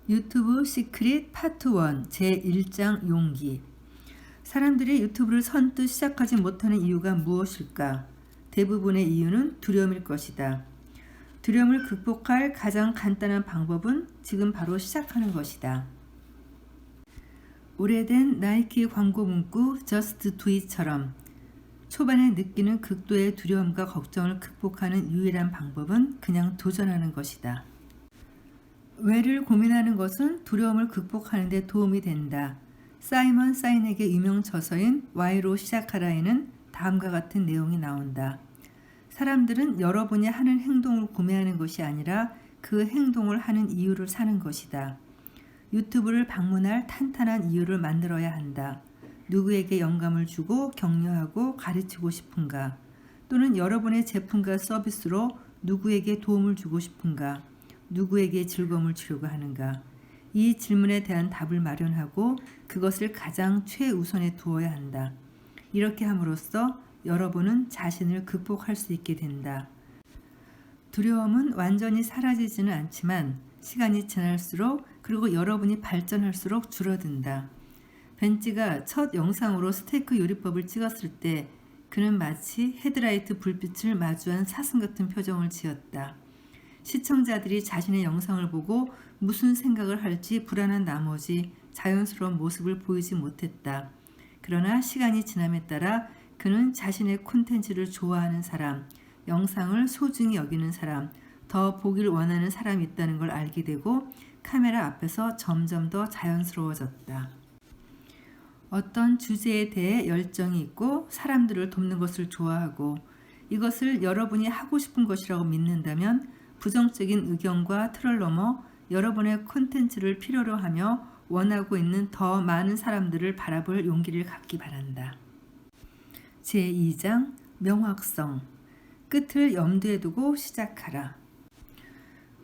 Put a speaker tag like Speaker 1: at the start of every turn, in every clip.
Speaker 1: 유튜브 시크릿 파트 1 제1장 용기. 사람들이 유튜브를 선뜻 시작하지 못하는 이유가 무엇일까? 대부분의 이유는 두려움일 것이다. 두려움을 극복할 가장 간단한 방법은 지금 바로 시작하는 것이다. 오래된 나이키 광고 문구 Just Do It처럼 초반에 느끼는 극도의 두려움과 걱정을 극복하는 유일한 방법은 그냥 도전하는 것이다. 왜를 고민하는 것은 두려움을 극복하는 데 도움이 된다. 사이먼 사이넥의 유명 저서인 Why로 시작하라에는 다음과 같은 내용이 나온다. 사람들은 여러분이 하는 행동을 구매하는 것이 아니라 그 행동을 하는 이유를 사는 것이다. 유튜브를 방문할 탄탄한 이유를 만들어야 한다. 누구에게 영감을 주고 격려하고 가르치고 싶은가? 또는 여러분의 제품과 서비스로 누구에게 도움을 주고 싶은가? 누구에게 즐거움을 주려고 하는가? 이 질문에 대한 답을 마련하고 그것을 가장 최우선에 두어야 한다. 이렇게 함으로써 여러분은 자신을 극복할 수 있게 된다. 두려움은 완전히 사라지지는 않지만 시간이 지날수록 그리고 여러분이 발전할수록 줄어든다. 벤지가 첫 영상으로 스테이크 요리법을 찍었을 때 그는 마치 헤드라이트 불빛을 마주한 사슴 같은 표정을 지었다. 시청자들이 자신의 영상을 보고 무슨 생각을 할지 불안한 나머지 자연스러운 모습을 보이지 못했다. 그러나 시간이 지남에 따라 그는 자신의 콘텐츠를 좋아하는 사람, 영상을 소중히 여기는 사람, 더 보길 원하는 사람이 있다는 걸 알게 되고 카메라 앞에서 점점 더 자연스러워졌다. 어떤 주제에 대해 열정이 있고 사람들을 돕는 것을 좋아하고 이것을 여러분이 하고 싶은 것이라고 믿는다면 부정적인 의견과 틀을 넘어 여러분의 콘텐츠를 필요로 하며 원하고 있는 더 많은 사람들을 바라볼 용기를 갖기 바란다. 제2장 명확성. 끝을 염두에 두고 시작하라.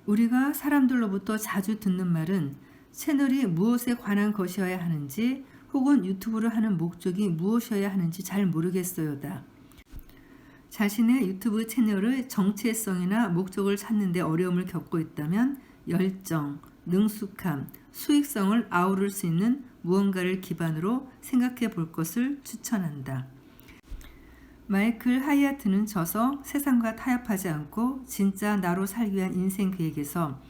Speaker 1: 우리가 사람들로부터 자주 듣는 말은 채널이 무엇에 관한 것이어야 하는지 혹은 유튜브를 하는 목적이 무엇이어야 하는지 잘 모르겠어요다. 자신의 유튜브 채널의 정체성이나 목적을 찾는 데 어려움을 겪고 있다면 열정, 능숙함, 수익성을 아우를 수 있는 무언가를 기반으로 생각해 볼 것을 추천한다. 마이클 하이아트는 저서 세상과 타협하지 않고 진짜 나로 살기 위한 인생 계획에서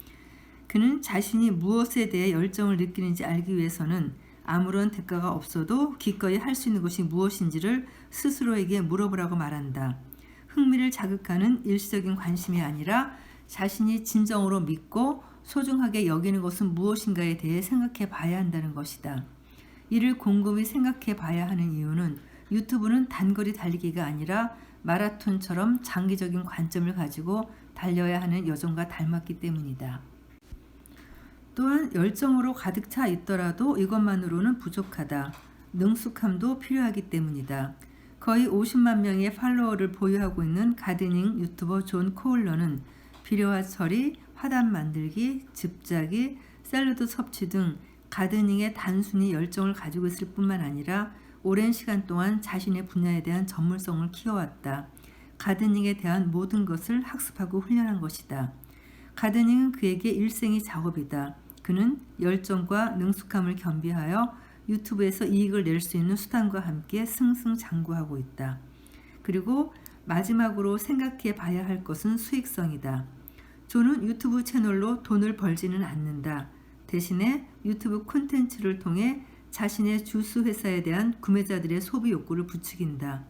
Speaker 1: 그는 자신이 무엇에 대해 열정을 느끼는지 알기 위해서는 아무런 대가가 없어도 기꺼이 할 수 있는 것이 무엇인지를 스스로에게 물어보라고 말한다. 흥미를 자극하는 일시적인 관심이 아니라 자신이 진정으로 믿고 소중하게 여기는 것은 무엇인가에 대해 생각해 봐야 한다는 것이다. 이를 곰곰이 생각해 봐야 하는 이유는 유튜브는 단거리 달리기가 아니라 마라톤처럼 장기적인 관점을 가지고 달려야 하는 여정과 닮았기 때문이다. 또한 열정으로 가득 차 있더라도 이것만으로는 부족하다. 능숙함도 필요하기 때문이다. 거의 50만 명의 팔로워를 보유하고 있는 가드닝 유튜버 존 코울러는 비료와 처리, 화단 만들기, 즙짜기, 샐러드 섭취 등 가드닝에 단순히 열정을 가지고 있을 뿐만 아니라 오랜 시간 동안 자신의 분야에 대한 전문성을 키워왔다. 가드닝에 대한 모든 것을 학습하고 훈련한 것이다. 가드닝은 그에게 일생의 작업이다. 그는 열정과 능숙함을 겸비하여 유튜브에서 이익을 낼 수 있는 수단과 함께 승승장구하고 있다. 그리고 마지막으로 생각해 봐야 할 것은 수익성이다. 존은 유튜브 채널로 돈을 벌지는 않는다. 대신에 유튜브 콘텐츠를 통해 자신의 주스 회사에 대한 구매자들의 소비 욕구를 부추긴다.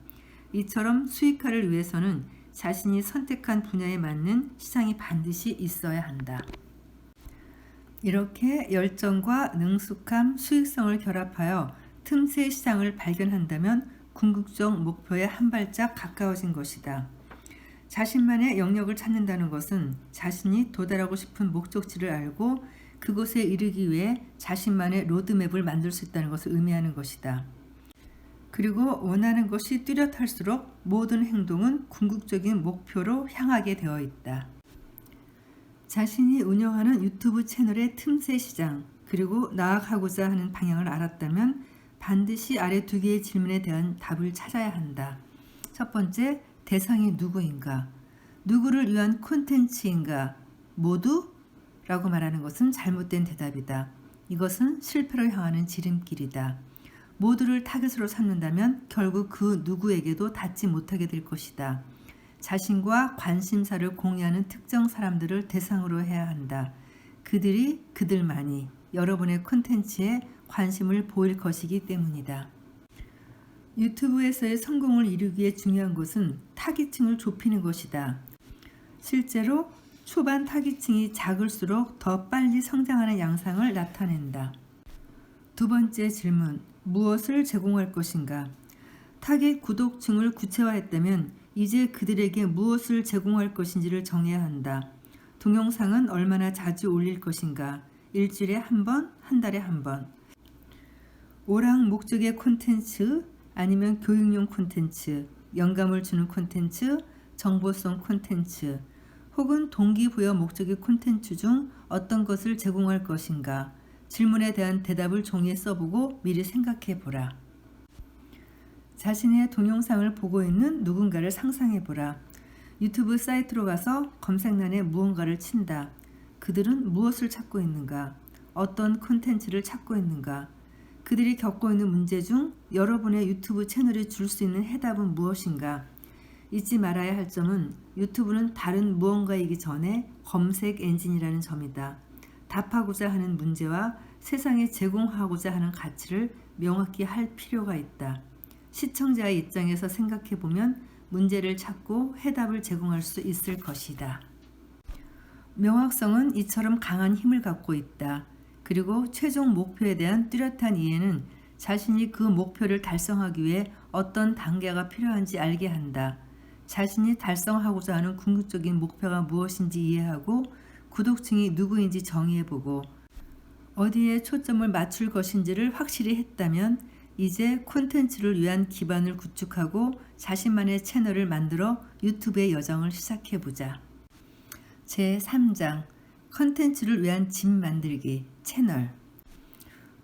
Speaker 1: 이처럼 수익화를 위해서는 자신이 선택한 분야에 맞는 시장이 반드시 있어야 한다. 이렇게 열정과 능숙함, 수익성을 결합하여 틈새 시장을 발견한다면 궁극적 목표에 한 발짝 가까워진 것이다. 자신만의 영역을 찾는다는 것은 자신이 도달하고 싶은 목적지를 알고 그곳에 이르기 위해 자신만의 로드맵을 만들 수 있다는 것을 의미하는 것이다. 그리고 원하는 것이 뚜렷할수록 모든 행동은 궁극적인 목표로 향하게 되어 있다. 자신이 운영하는 유튜브 채널의 틈새 시장 그리고 나아가고자 하는 방향을 알았다면 반드시 아래 두 개의 질문에 대한 답을 찾아야 한다. 첫 번째, 대상이 누구인가? 누구를 위한 콘텐츠인가? 모두? 라고 말하는 것은 잘못된 대답이다. 이것은 실패로 향하는 지름길이다. 모두를 타깃으로 삼는다면 결국 그 누구에게도 닿지 못하게 될 것이다. 자신과 관심사를 공유하는 특정 사람들을 대상으로 해야 한다. 그들만이 여러분의 콘텐츠에 관심을 보일 것이기 때문이다. 유튜브에서의 성공을 이루기 위해 중요한 것은 타깃층을 좁히는 것이다. 실제로 초반 타깃층이 작을수록 더 빨리 성장하는 양상을 나타낸다. 두 번째 질문, 무엇을 제공할 것인가? 타깃 구독층을 구체화했다면 이제 그들에게 무엇을 제공할 것인지를 정해야 한다. 동영상은 얼마나 자주 올릴 것인가? 일주일에 한 번, 한 달에 한 번. 오락 목적의 콘텐츠, 아니면 교육용 콘텐츠, 영감을 주는 콘텐츠, 정보성 콘텐츠, 혹은 동기부여 목적의 콘텐츠 중 어떤 것을 제공할 것인가? 질문에 대한 대답을 종이에 써보고 미리 생각해 보라. 자신의 동영상을 보고 있는 누군가를 상상해 보라. 유튜브 사이트로 가서 검색란에 무언가를 친다. 그들은 무엇을 찾고 있는가? 어떤 콘텐츠를 찾고 있는가? 그들이 겪고 있는 문제 중 여러분의 유튜브 채널이 줄 수 있는 해답은 무엇인가? 잊지 말아야 할 점은 유튜브는 다른 무언가이기 전에 검색 엔진이라는 점이다. 답하고자 하는 문제와 세상에 제공하고자 하는 가치를 명확히 할 필요가 있다. 시청자의 입장에서 생각해보면 문제를 찾고 해답을 제공할 수 있을 것이다. 명확성은 이처럼 강한 힘을 갖고 있다. 그리고 최종 목표에 대한 뚜렷한 이해는 자신이 그 목표를 달성하기 위해 어떤 단계가 필요한지 알게 한다. 자신이 달성하고자 하는 궁극적인 목표가 무엇인지 이해하고 구독층이 누구인지 정의해보고 어디에 초점을 맞출 것인지를 확실히 했다면 이제 콘텐츠를 위한 기반을 구축하고 자신만의 채널을 만들어 유튜브의 여정을 시작해보자. 제3장 콘텐츠를 위한 집 만들기 채널.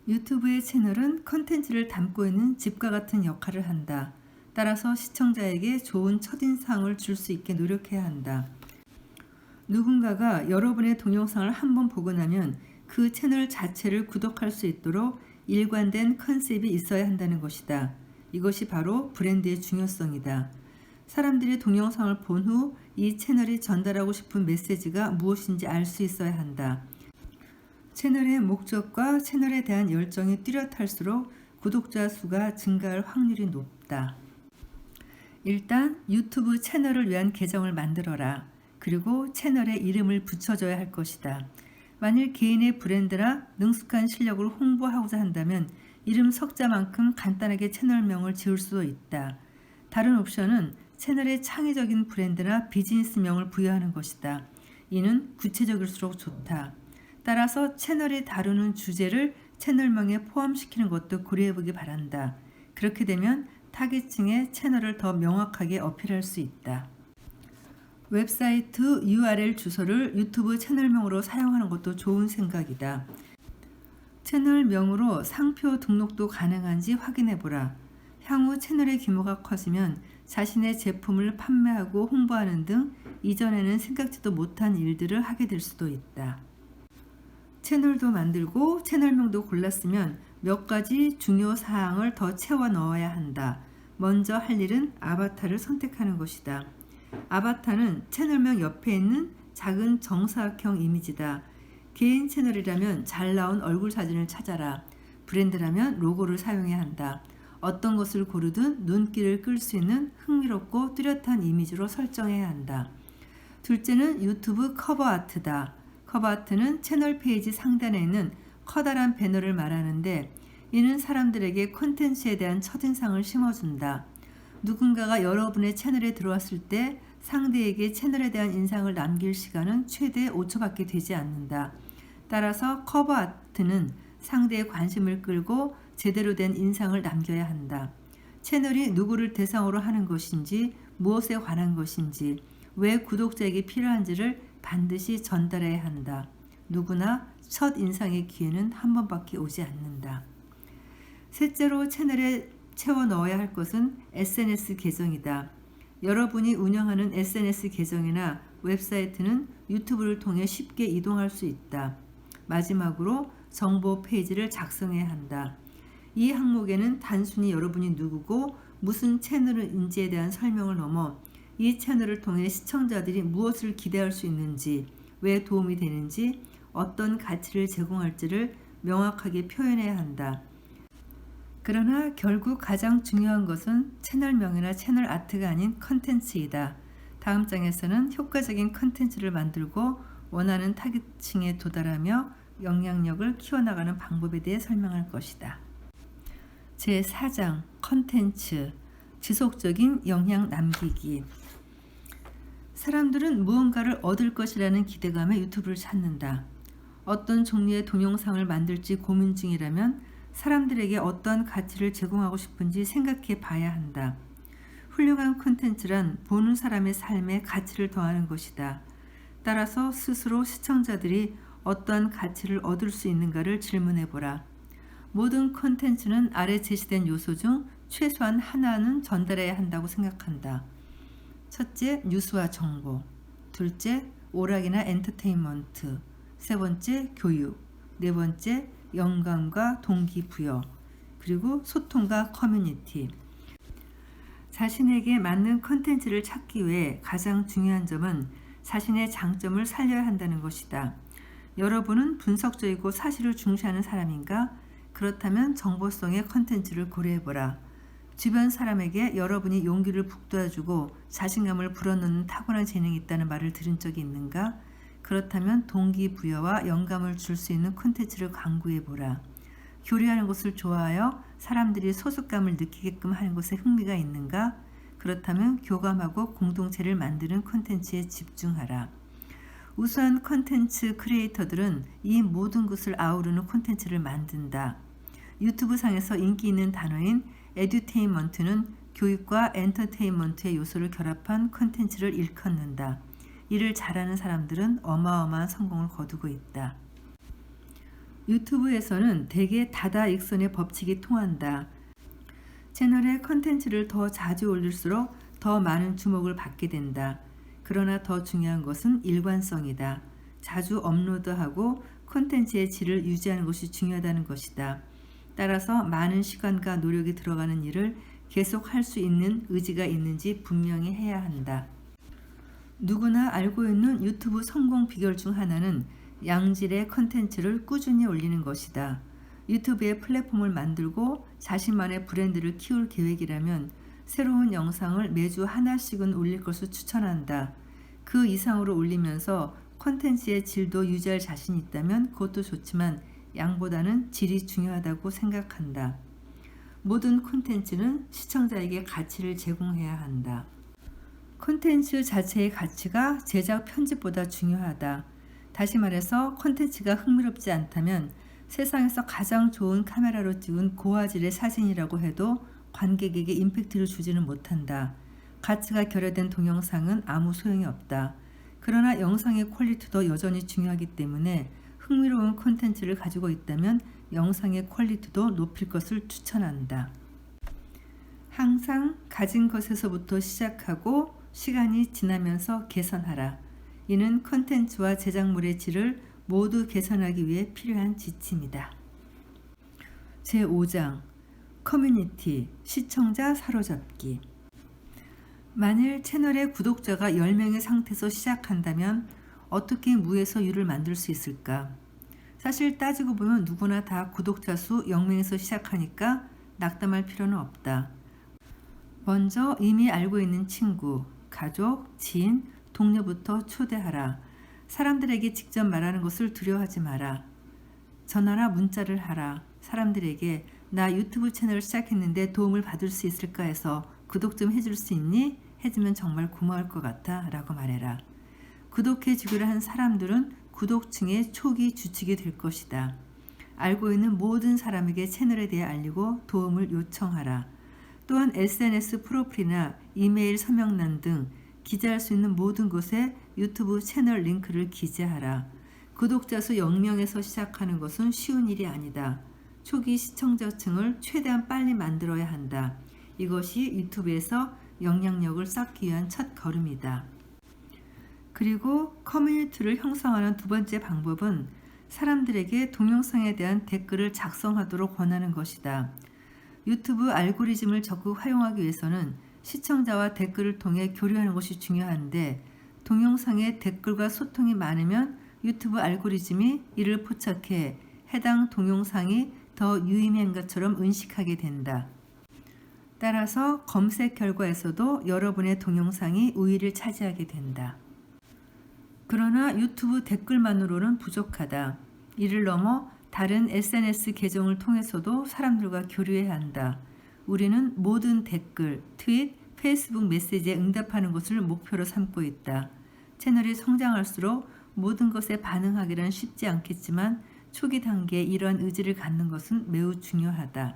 Speaker 1: 유튜브의 채널은 콘텐츠를 담고 있는 집과 같은 역할을 한다. 따라서 시청자에게 좋은 첫인상을 줄 수 있게 노력해야 한다. 누군가가 여러분의 동영상을 한번 보고 나면 그 채널 자체를 구독할 수 있도록 일관된 컨셉이 있어야 한다는 것이다. 이것이 바로 브랜드의 중요성이다. 사람들이 동영상을 본 후 이 채널이 전달하고 싶은 메시지가 무엇인지 알 수 있어야 한다. 채널의 목적과 채널에 대한 열정이 뚜렷할수록 구독자 수가 증가할 확률이 높다. 일단 유튜브 채널을 위한 계정을 만들어라. 그리고 채널에 이름을 붙여줘야 할 것이다. 만일 개인의 브랜드나 능숙한 실력을 홍보하고자 한다면 이름 석자만큼 간단하게 채널명을 지을 수도 있다. 다른 옵션은 채널의 창의적인 브랜드나 비즈니스명을 부여하는 것이다. 이는 구체적일수록 좋다. 따라서 채널이 다루는 주제를 채널명에 포함시키는 것도 고려해보기 바란다. 그렇게 되면 타깃층의 채널을 더 명확하게 어필할 수 있다. 웹사이트 URL 주소를 유튜브 채널명으로 사용하는 것도 좋은 생각이다. 채널명으로 상표 등록도 가능한지 확인해보라. 향후 채널의 규모가 커지면 자신의 제품을 판매하고 홍보하는 등 이전에는 생각지도 못한 일들을 하게 될 수도 있다. 채널도 만들고 채널명도 골랐으면 몇 가지 중요 사항을 더 채워 넣어야 한다. 먼저 할 일은 아바타를 선택하는 것이다. 아바타는 채널명 옆에 있는 작은 정사각형 이미지다. 개인 채널이라면 잘 나온 얼굴 사진을 찾아라. 브랜드라면 로고를 사용해야 한다. 어떤 것을 고르든 눈길을 끌 수 있는 흥미롭고 뚜렷한 이미지로 설정해야 한다. 둘째는 유튜브 커버 아트다. 커버 아트는 채널 페이지 상단에 있는 커다란 배너를 말하는데 이는 사람들에게 콘텐츠에 대한 첫인상을 심어준다. 누군가가 여러분의 채널에 들어왔을 때 상대에게 채널에 대한 인상을 남길 시간은 최대 5초밖에 되지 않는다. 따라서 커버 아트는 상대의 관심을 끌고 제대로 된 인상을 남겨야 한다. 채널이 누구를 대상으로 하는 것인지, 무엇에 관한 것인지, 왜 구독자에게 필요한지를 반드시 전달해야 한다. 누구나 첫 인상의 기회는 한 번밖에 오지 않는다. 셋째로 채널에 채워 넣어야 할 것은 SNS 계정이다. 여러분이 운영하는 SNS 계정이나 웹사이트는 유튜브를 통해 쉽게 이동할 수 있다. 마지막으로 정보 페이지를 작성해야 한다. 이 항목에는 단순히 여러분이 누구고 무슨 채널인지에 대한 설명을 넘어 이 채널을 통해 시청자들이 무엇을 기대할 수 있는지, 왜 도움이 되는지, 어떤 가치를 제공할지를 명확하게 표현해야 한다. 그러나 결국 가장 중요한 것은 채널명이나 채널 아트가 아닌 컨텐츠이다. 다음 장에서는 효과적인 컨텐츠를 만들고 원하는 타깃층에 도달하며 영향력을 키워나가는 방법에 대해 설명할 것이다. 제4장 컨텐츠 지속적인 영향 남기기. 사람들은 무언가를 얻을 것이라는 기대감에 유튜브를 찾는다. 어떤 종류의 동영상을 만들지 고민 중이라면 사람들에게 어떤 가치를 제공하고 싶은지 생각해 봐야 한다. 훌륭한 콘텐츠란 보는 사람의 삶에 가치를 더하는 것이다. 따라서 스스로 시청자들이 어떠한 가치를 얻을 수 있는가를 질문해 보라. 모든 콘텐츠는 아래 제시된 요소 중 최소한 하나는 전달해야 한다고 생각한다. 첫째, 뉴스와 정보. 둘째, 오락이나 엔터테인먼트. 세 번째, 교육. 네 번째, 영감과 동기부여. 그리고 소통과 커뮤니티. 자신에게 맞는 콘텐츠를 찾기 위해 가장 중요한 점은 자신의 장점을 살려야 한다는 것이다. 여러분은 분석적이고 사실을 중시하는 사람인가? 그렇다면 정보성의 콘텐츠를 고려해보라. 주변 사람에게 여러분이 용기를 북돋아주고 자신감을 불어넣는 타고난 재능이 있다는 말을 들은 적이 있는가? 그렇다면 동기부여와 영감을 줄 수 있는 콘텐츠를 강구해보라. 교류하는 것을 좋아하여 사람들이 소속감을 느끼게끔 하는 것에 흥미가 있는가? 그렇다면 교감하고 공동체를 만드는 콘텐츠에 집중하라. 우수한 콘텐츠 크리에이터들은 이 모든 것을 아우르는 콘텐츠를 만든다. 유튜브 상에서 인기 있는 단어인 에듀테인먼트는 교육과 엔터테인먼트의 요소를 결합한 콘텐츠를 일컫는다. 이를 잘하는 사람들은 어마어마한 성공을 거두고 있다. 유튜브에서는 대개 다다익선의 법칙이 통한다. 채널에 콘텐츠를 더 자주 올릴수록 더 많은 주목을 받게 된다. 그러나 더 중요한 것은 일관성이다. 자주 업로드하고 콘텐츠의 질을 유지하는 것이 중요하다는 것이다. 따라서 많은 시간과 노력이 들어가는 일을 계속 할 수 있는 의지가 있는지 분명히 해야 한다. 누구나 알고 있는 유튜브 성공 비결 중 하나는 양질의 컨텐츠를 꾸준히 올리는 것이다. 유튜브의 플랫폼을 만들고 자신만의 브랜드를 키울 계획이라면 새로운 영상을 매주 하나씩은 올릴 것을 추천한다. 그 이상으로 올리면서 컨텐츠의 질도 유지할 자신이 있다면 그것도 좋지만 양보다는 질이 중요하다고 생각한다. 모든 콘텐츠는 시청자에게 가치를 제공해야 한다. 콘텐츠 자체의 가치가 제작 편집보다 중요하다. 다시 말해서 콘텐츠가 흥미롭지 않다면 세상에서 가장 좋은 카메라로 찍은 고화질의 사진이라고 해도 관객에게 임팩트를 주지는 못한다. 가치가 결여된 동영상은 아무 소용이 없다. 그러나 영상의 퀄리티도 여전히 중요하기 때문에 흥미로운 콘텐츠를 가지고 있다면 영상의 퀄리티도 높일 것을 추천한다. 항상 가진 것에서부터 시작하고 시간이 지나면서 개선하라. 이는 콘텐츠와 제작물의 질을 모두 개선하기 위해 필요한 지침이다. 제5장 커뮤니티, 시청자 사로잡기. 만일 채널의 구독자가 10명의 상태에서 시작한다면 어떻게 무에서 유를 만들 수 있을까? 사실 따지고 보면 누구나 다 구독자 수 0명에서 시작하니까 낙담할 필요는 없다. 먼저 이미 알고 있는 친구, 가족, 지인, 동료부터 초대하라. 사람들에게 직접 말하는 것을 두려워하지 마라. 전화나 문자를 하라. 사람들에게 나 유튜브 채널을 시작했는데 도움을 받을 수 있을까 해서 구독 좀 해줄 수 있니? 해주면 정말 고마울 것 같아 라고 말해라. 구독해 주기로 한 사람들은 구독층의 초기 주축이 될 것이다. 알고 있는 모든 사람에게 채널에 대해 알리고 도움을 요청하라. 또한 SNS 프로필이나 이메일 서명란 등 기재할 수 있는 모든 곳에 유튜브 채널 링크를 기재하라. 구독자 수 0명에서 시작하는 것은 쉬운 일이 아니다. 초기 시청자층을 최대한 빨리 만들어야 한다. 이것이 유튜브에서 영향력을 쌓기 위한 첫 걸음이다. 그리고 커뮤니티를 형성하는 두 번째 방법은 사람들에게 동영상에 대한 댓글을 작성하도록 권하는 것이다. 유튜브 알고리즘을 적극 활용하기 위해서는 시청자와 댓글을 통해 교류하는 것이 중요한데, 동영상에 댓글과 소통이 많으면 유튜브 알고리즘이 이를 포착해 해당 동영상이 더 유의미한 것처럼 인식하게 된다. 따라서 검색 결과에서도 여러분의 동영상이 우위를 차지하게 된다. 그러나 유튜브 댓글만으로는 부족하다. 이를 넘어 다른 SNS 계정을 통해서도 사람들과 교류해야 한다. 우리는 모든 댓글, 트윗, 페이스북 메시지에 응답하는 것을 목표로 삼고 있다. 채널이 성장할수록 모든 것에 반응하기란 쉽지 않겠지만 초기 단계에 이러한 의지를 갖는 것은 매우 중요하다.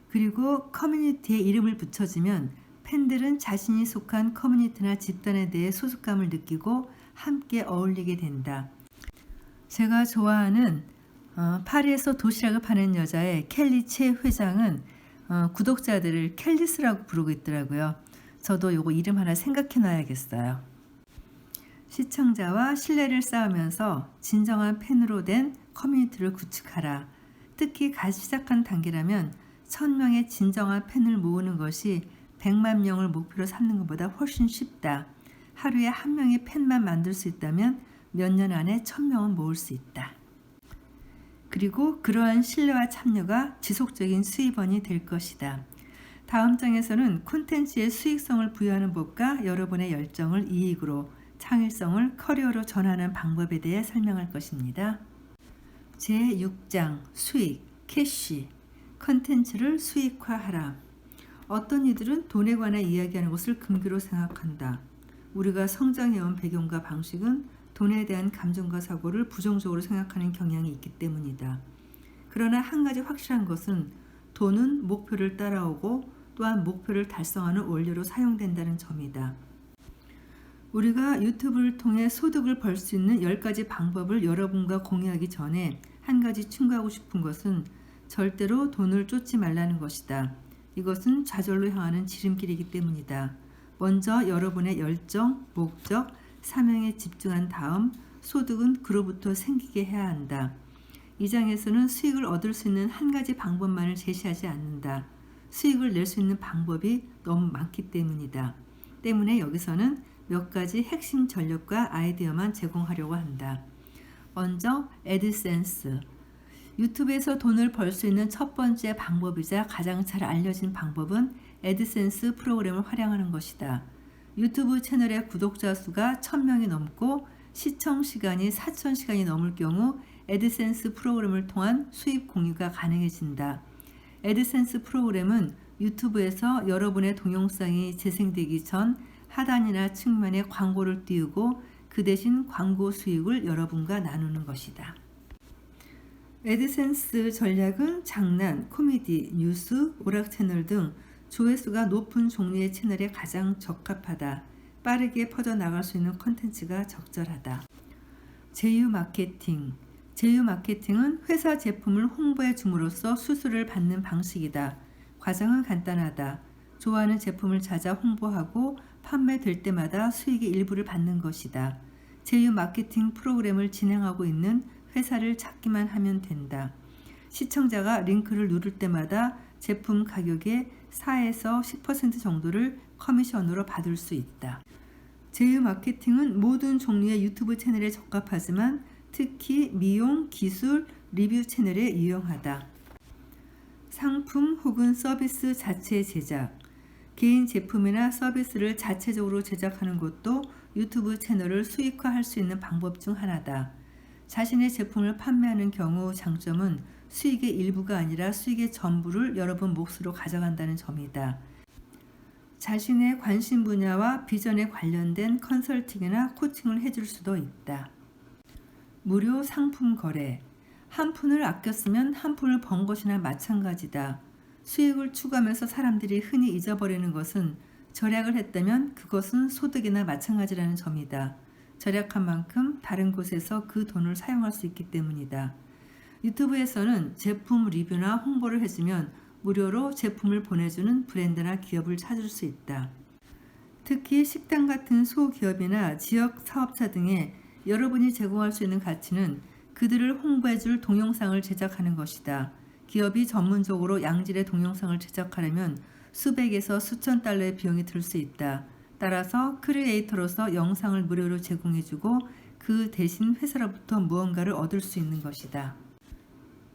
Speaker 1: 그리고 커뮤니티에 이름을 붙여주면 팬들은 자신이 속한 커뮤니티나 집단에 대해 소속감을 느끼고 함께 어울리게 된다. 제가 좋아하는 파리에서 도시락을 파는 여자의 켈리 채 회장은 구독자들을 켈리스라고 부르고 있더라고요. 저도 요거 이름 하나 생각해 놔야겠어요. 시청자와 신뢰를 쌓으면서 진정한 팬으로 된 커뮤니티를 구축하라. 특히 갓 시작한 단계라면 1000명의 진정한 팬을 모으는 것이 100만 명을 목표로 삼는 것보다 훨씬 쉽다. 하루에 한 명의 팬만 만들 수 있다면 몇 년 안에 1000명은 모을 수 있다. 그리고 그러한 신뢰와 참여가 지속적인 수입원이 될 것이다. 다음 장에서는 콘텐츠의 수익성을 부여하는 법과 여러분의 열정을 이익으로, 창의성을 커리어로 전하는 방법에 대해 설명할 것입니다. 제6장 수익, 캐시, 콘텐츠를 수익화하라. 어떤 이들은 돈에 관해 이야기하는 것을 금기로 생각한다. 우리가 성장해온 배경과 방식은 돈에 대한 감정과 사고를 부정적으로 생각하는 경향이 있기 때문이다. 그러나 한 가지 확실한 것은 돈은 목표를 따라오고 또한 목표를 달성하는 원료로 사용된다는 점이다. 우리가 유튜브를 통해 소득을 벌 수 있는 10가지 방법을 여러분과 공유하기 전에 한 가지 충고하고 싶은 것은 절대로 돈을 쫓지 말라는 것이다. 이것은 좌절로 향하는 지름길이기 때문이다. 먼저 여러분의 열정, 목적, 사명에 집중한 다음 소득은 그로부터 생기게 해야 한다. 이 장에서는 수익을 얻을 수 있는 한 가지 방법만을 제시하지 않는다. 수익을 낼 수 있는 방법이 너무 많기 때문이다. 때문에 여기서는 몇 가지 핵심 전략과 아이디어만 제공하려고 한다. 먼저 애드센스. 유튜브에서 돈을 벌 수 있는 첫 번째 방법이자 가장 잘 알려진 방법은 애드센스 프로그램을 활용하는 것이다. 유튜브 채널의 구독자 수가 1000명이 넘고 시청 시간이 4000시간이 넘을 경우 애드센스 프로그램을 통한 수입 공유가 가능해진다. 애드센스 프로그램은 유튜브에서 여러분의 동영상이 재생되기 전 하단이나 측면에 광고를 띄우고 그 대신 광고 수익을 여러분과 나누는 것이다. 애드센스 전략은 장난, 코미디, 뉴스, 오락 채널 등 조회수가 높은 종류의 채널에 가장 적합하다. 빠르게 퍼져나갈 수 있는 콘텐츠가 적절하다. 제휴 마케팅. 제휴 마케팅은 회사 제품을 홍보해 줌으로써 수수료를 받는 방식이다. 과정은 간단하다. 좋아하는 제품을 찾아 홍보하고 판매될 때마다 수익의 일부를 받는 것이다. 제휴 마케팅 프로그램을 진행하고 있는 회사를 찾기만 하면 된다. 시청자가 링크를 누를 때마다 제품 가격의 4에서 10% 정도를 커미션으로 받을 수 있다. 제휴 마케팅은 모든 종류의 유튜브 채널에 적합하지만 특히 미용, 기술, 리뷰 채널에 유용하다. 상품 혹은 서비스 자체 제작. 개인 제품이나 서비스를 자체적으로 제작하는 것도 유튜브 채널을 수익화할 수 있는 방법 중 하나다. 자신의 제품을 판매하는 경우 장점은 수익의 일부가 아니라 수익의 전부를 여러분 몫으로 가져간다는 점이다. 자신의 관심 분야와 비전에 관련된 컨설팅이나 코칭을 해줄 수도 있다. 무료 상품 거래. 한 푼을 아껴 쓰면 한 푼을 번 것이나 마찬가지다. 수익을 추구하면서 사람들이 흔히 잊어버리는 것은 절약을 했다면 그것은 소득이나 마찬가지라는 점이다. 절약한 만큼 다른 곳에서 그 돈을 사용할 수 있기 때문이다. 유튜브에서는 제품 리뷰나 홍보를 해주면 무료로 제품을 보내주는 브랜드나 기업을 찾을 수 있다. 특히 식당 같은 소기업이나 지역 사업자 등에 여러분이 제공할 수 있는 가치는 그들을 홍보해줄 동영상을 제작하는 것이다. 기업이 전문적으로 양질의 동영상을 제작하려면 수백에서 수천 달러의 비용이 들 수 있다. 따라서 크리에이터로서 영상을 무료로 제공해주고 그 대신 회사로부터 무언가를 얻을 수 있는 것이다.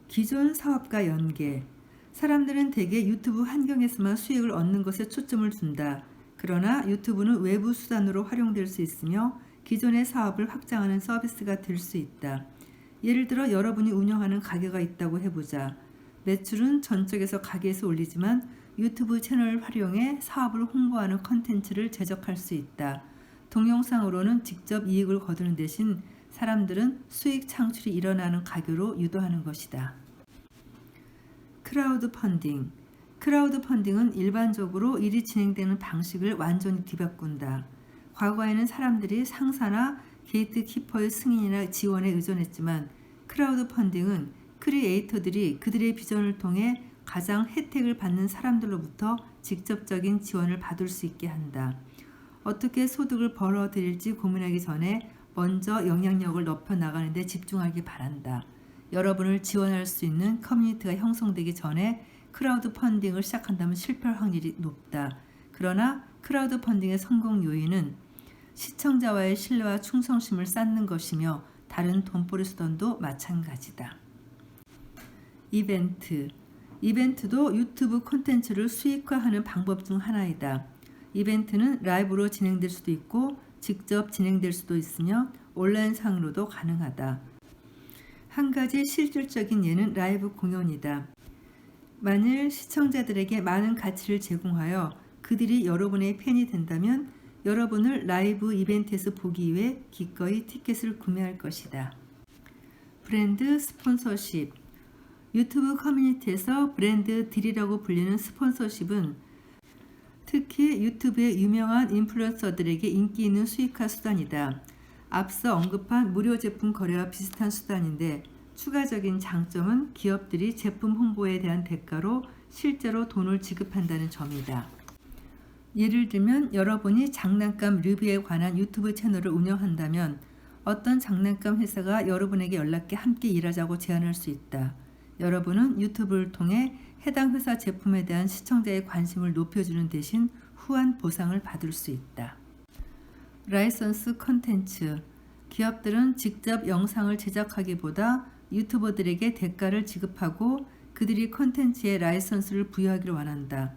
Speaker 1: 기존 사업과 연계. 사람들은 대개 유튜브 환경에서만 수익을 얻는 것에 초점을 둔다. 그러나 유튜브는 외부 수단으로 활용될 수 있으며 기존의 사업을 확장하는 서비스가 될 수 있다. 예를 들어 여러분이 운영하는 가게가 있다고 해보자. 매출은 전적에서 가게에서 올리지만 유튜브 채널을 활용해 사업을 홍보하는 컨텐츠를 제작할 수 있다. 동영상으로는 직접 이익을 거두는 대신 사람들은 수익 창출이 일어나는 가게로 유도하는 것이다. 크라우드 펀딩. 크라우드 펀딩은 일반적으로 일이 진행되는 방식을 완전히 뒤바꾼다. 과거에는 사람들이 상사나 게이트키퍼의 승인이나 지원에 의존했지만 크라우드 펀딩은 크리에이터들이 그들의 비전을 통해 가장 혜택을 받는 사람들로부터 직접적인 지원을 받을 수 있게 한다. 어떻게 소득을 벌어들일지 고민하기 전에 먼저 영향력을 높여 나가는 데 집중하기 바란다. 여러분을 지원할 수 있는 커뮤니티가 형성되기 전에 크라우드 펀딩을 시작한다면 실패할 확률이 높다. 그러나 크라우드 펀딩의 성공 요인은 시청자와의 신뢰와 충성심을 쌓는 것이며 다른 돈벌이 수단도 마찬가지다. 이벤트. 이벤트도 유튜브 콘텐츠를 수익화하는 방법 중 하나이다. 이벤트는 라이브로 진행될 수도 있고 직접 진행될 수도 있으며 온라인상으로도 가능하다. 한 가지 실질적인 예는 라이브 공연이다. 만일 시청자들에게 많은 가치를 제공하여 그들이 여러분의 팬이 된다면 여러분을 라이브 이벤트에서 보기 위해 기꺼이 티켓을 구매할 것이다. 브랜드 스폰서십. 유튜브 커뮤니티에서 브랜드 딜이라고 불리는 스폰서십은 특히 유튜브의 유명한 인플루언서들에게 인기 있는 수익화 수단이다. 앞서 언급한 무료 제품 거래와 비슷한 수단인데 추가적인 장점은 기업들이 제품 홍보에 대한 대가로 실제로 돈을 지급한다는 점이다. 예를 들면 여러분이 장난감 리뷰에 관한 유튜브 채널을 운영한다면 어떤 장난감 회사가 여러분에게 연락해 함께 일하자고 제안할 수 있다. 여러분은 유튜브를 통해 해당 회사 제품에 대한 시청자의 관심을 높여주는 대신 후한 보상을 받을 수 있다. 라이선스 콘텐츠. 기업들은 직접 영상을 제작하기보다 유튜버들에게 대가를 지급하고 그들이 콘텐츠에 라이선스를 부여하기를 원한다.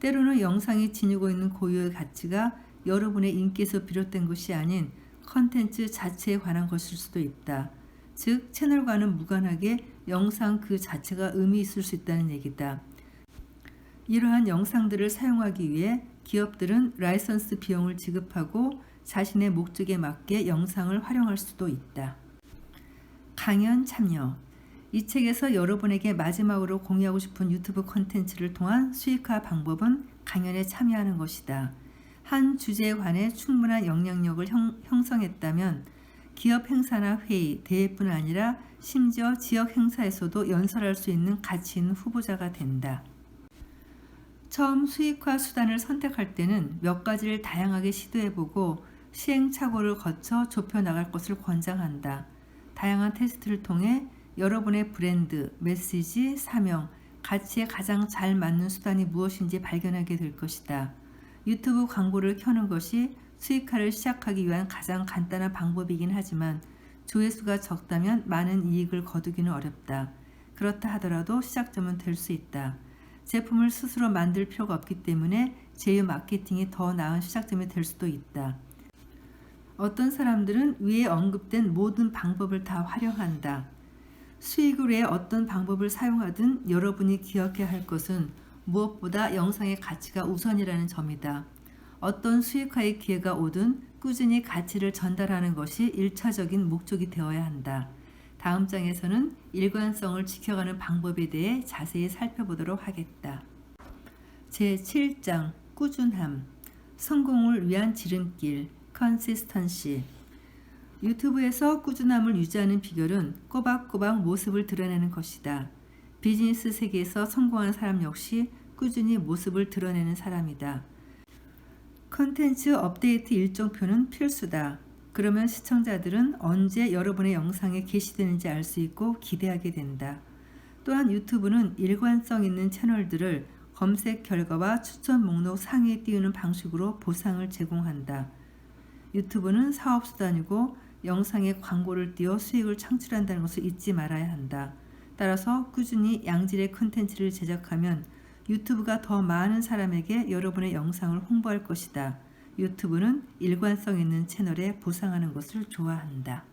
Speaker 1: 때로는 영상이 지니고 있는 고유의 가치가 여러분의 인기에서 비롯된 것이 아닌 콘텐츠 자체에 관한 것일 수도 있다. 즉 채널과는 무관하게 영상 그 자체가 의미 있을 수 있다는 얘기다. 이러한 영상들을 사용하기 위해 기업들은 라이선스 비용을 지급하고 자신의 목적에 맞게 영상을 활용할 수도 있다. 강연 참여. 이 책에서 여러분에게 마지막으로 공유하고 싶은 유튜브 콘텐츠를 통한 수익화 방법은 강연에 참여하는 것이다. 한 주제에 관해 충분한 영향력을 형성했다면 기업 행사나 회의, 대회뿐 아니라 심지어 지역 행사에서도 연설할 수 있는 가치 있는 후보자가 된다. 처음 수익화 수단을 선택할 때는 몇 가지를 다양하게 시도해보고 시행착오를 거쳐 좁혀나갈 것을 권장한다. 다양한 테스트를 통해 여러분의 브랜드, 메시지, 사명, 가치에 가장 잘 맞는 수단이 무엇인지 발견하게 될 것이다. 유튜브 광고를 켜는 것이 수익화를 시작하기 위한 가장 간단한 방법이긴 하지만 조회수가 적다면 많은 이익을 거두기는 어렵다. 그렇다 하더라도 시작점은 될 수 있다. 제품을 스스로 만들 필요가 없기 때문에 제휴 마케팅이 더 나은 시작점이 될 수도 있다. 어떤 사람들은 위에 언급된 모든 방법을 다 활용한다. 수익을 위해 어떤 방법을 사용하든 여러분이 기억해야 할 것은 무엇보다 영상의 가치가 우선이라는 점이다. 어떤 수익화의 기회가 오든 꾸준히 가치를 전달하는 것이 1차적인 목적이 되어야 한다. 다음 장에서는 일관성을 지켜가는 방법에 대해 자세히 살펴보도록 하겠다. 제7장 꾸준함. 성공을 위한 지름길 컨시스턴시. 유튜브에서 꾸준함을 유지하는 비결은 꼬박꼬박 모습을 드러내는 것이다. 비즈니스 세계에서 성공하는 사람 역시 꾸준히 모습을 드러내는 사람이다. 콘텐츠 업데이트 일정표는 필수다. 그러면 시청자들은 언제 여러분의 영상에 게시되는지 알 수 있고 기대하게 된다. 또한 유튜브는 일관성 있는 채널들을 검색 결과와 추천 목록 상위에 띄우는 방식으로 보상을 제공한다. 유튜브는 사업수단이고 영상에 광고를 띄워 수익을 창출한다는 것을 잊지 말아야 한다. 따라서 꾸준히 양질의 콘텐츠를 제작하면 유튜브가 더 많은 사람에게 여러분의 영상을 홍보할 것이다. 유튜브는 일관성 있는 채널에 보상하는 것을 좋아한다.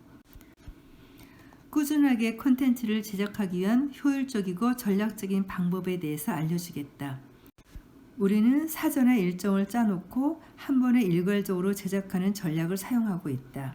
Speaker 1: 꾸준하게 콘텐츠를 제작하기 위한 효율적이고 전략적인 방법에 대해서 알려주겠다. 우리는 사전에 일정을 짜놓고 한 번에 일괄적으로 제작하는 전략을 사용하고 있다.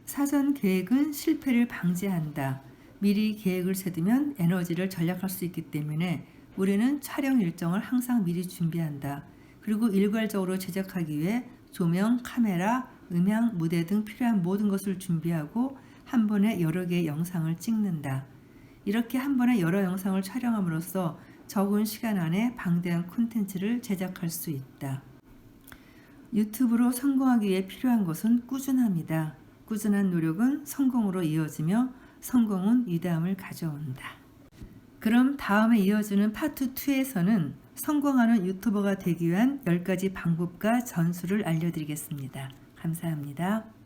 Speaker 1: 사전 계획은 실패를 방지한다. 미리 계획을 세두면 에너지를 절약할 수 있기 때문에 우리는 촬영 일정을 항상 미리 준비한다. 그리고 일괄적으로 제작하기 위해 조명, 카메라, 음향, 무대 등 필요한 모든 것을 준비하고 한 번에 여러 개의 영상을 찍는다. 이렇게 한 번에 여러 영상을 촬영함으로써 적은 시간 안에 방대한 콘텐츠를 제작할 수 있다. 유튜브로 성공하기 위해 필요한 것은 꾸준함이다. 꾸준한 노력은 성공으로 이어지며 성공은 위대함을 가져온다. 그럼 다음에 이어지는 파트 2에서는 성공하는 유튜버가 되기 위한 10가지 방법과 전술을 알려드리겠습니다. 감사합니다.